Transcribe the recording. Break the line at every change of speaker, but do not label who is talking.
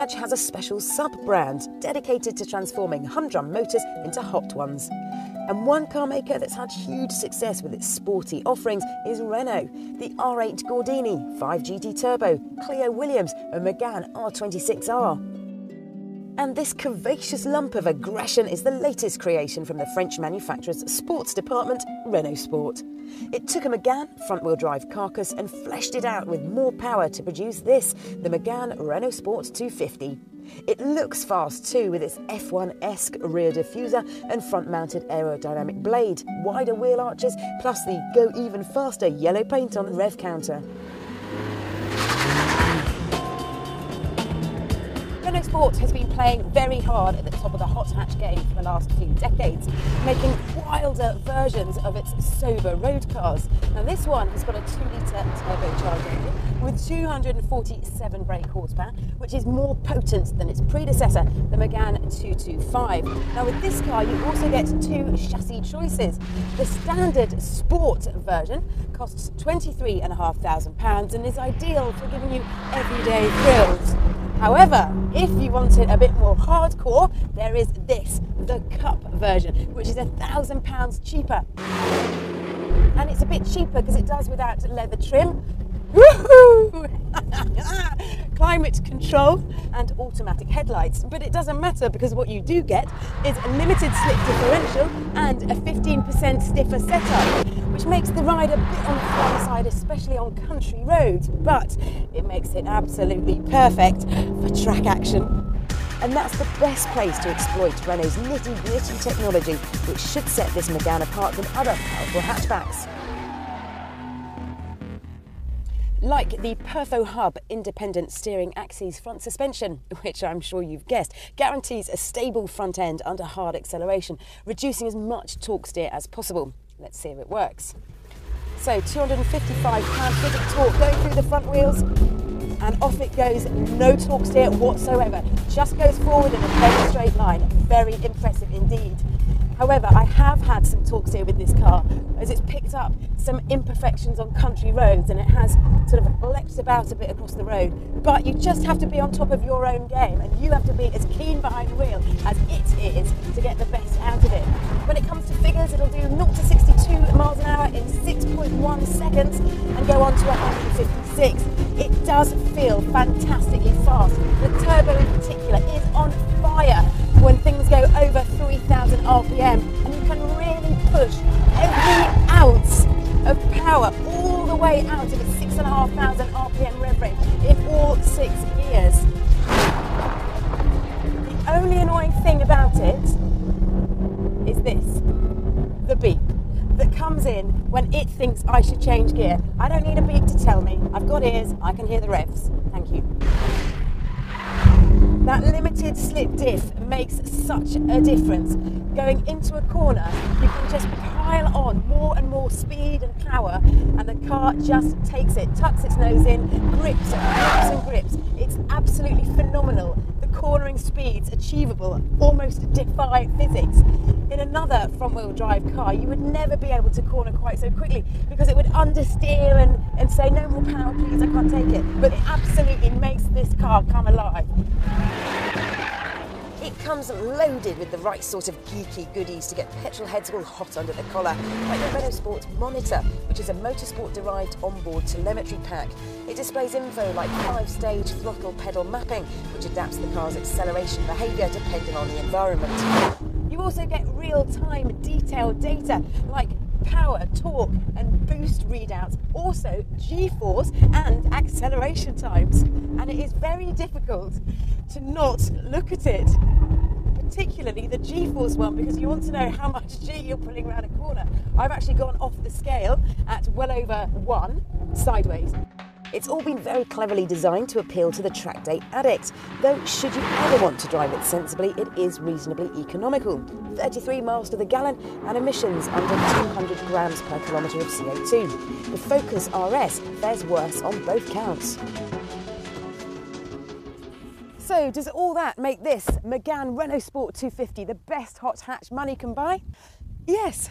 has a special sub-brand dedicated to transforming humdrum motors into hot ones. And one car maker that's had huge success with its sporty offerings is Renault. The R8 Gordini, 5 GT Turbo, Clio Williams and Megane R26R. And this curvaceous lump of aggression is the latest creation from the French manufacturer's sports department, Renaultsport. It took a Megane front-wheel drive carcass and fleshed it out with more power to produce this, the Mégane Renault Sport 250. It looks fast too, with its F1-esque rear diffuser and front-mounted aerodynamic blade, wider wheel arches, plus the go even faster yellow paint on the rev counter. Renault Sport has been playing very hard at the top of the hot hatch game for the last few decades, making wilder versions of its sober road cars. Now this one has got a 2-litre turbocharged engine with 247 brake horsepower, which is more potent than its predecessor, the Megane 225. Now with this car you also get 2 chassis choices. The standard sport version costs £23,500 and is ideal for giving you everyday thrills. However, if you want it a bit more hardcore, there is this, the Cup version, which is £1,000 cheaper. And it's a bit cheaper because it does without leather trim. Woohoo! Climate control and automatic headlights. But it doesn't matter because what you do get is a limited slip differential and a 15% stiffer setup, which makes the ride a bit on the fun side, especially on country roads, but it makes it absolutely perfect for track action. And that's the best place to exploit Renault's nitty-gritty technology, which should set this Megane apart from other powerful hatchbacks. Like the Perfo Hub independent steering axis front suspension, which I'm sure you've guessed, guarantees a stable front end under hard acceleration, reducing as much torque steer as possible. Let's see if it works. So 255 pound-feet of torque going through the front wheels, and off it goes, no torque steer whatsoever. Just goes forward in a very straight line. Very impressive indeed. However, I have had some torque steer with this car, as it's picked up some imperfections on country roads and it has sort of leapt about a bit across the road. But you just have to be on top of your own game, and you have to be as keen behind the wheel as it is to get the best out of it. When it comes to figures, it'll do 0 to 62 miles an hour in 6.1 seconds and go on to 156. It does feel fantastically fast. The turbo in particular is on fire when things go over 3,000 RPM, and you can really push every ounce of power all the way out of its 6,500 RPM rev range in all 6 gears. The only annoying thing about it is this, the beep that comes in when it thinks I should change gear. I don't need a beep to tell me. I've got ears, I can hear the revs. Thank you. That limited slip diff makes such a difference. Going into a corner, you can just pile on more and more speed and power, and the car just takes it, tucks its nose in, grips and grips. It's absolutely phenomenal. The cornering speeds achievable almost defy physics. In another front-wheel drive car, you would never be able to corner quite so quickly because it would understeer and say, no more power please, I can't take it. But it absolutely makes this car come alive. It comes loaded with the right sort of geeky goodies to get petrol heads all hot under the collar, like the Renaultsport Monitor, which is a motorsport-derived onboard telemetry pack. It displays info like 5-stage throttle pedal mapping, which adapts the car's acceleration behaviour depending on the environment. You also get real-time detailed data like power, torque and boost readouts, also G-force and acceleration times. And it is very difficult to not look at it, particularly the G-force one, because you want to know how much G you're pulling around a corner. I've actually gone off the scale at well over 1 sideways. It's all been very cleverly designed to appeal to the track day addict, though should you ever want to drive it sensibly, it is reasonably economical. 33 miles to the gallon and emissions under 200 grams per kilometre of CO2. The Focus RS fares worse on both counts. So does all that make this Mégane Renault Sport 250 the best hot hatch money can buy? Yes.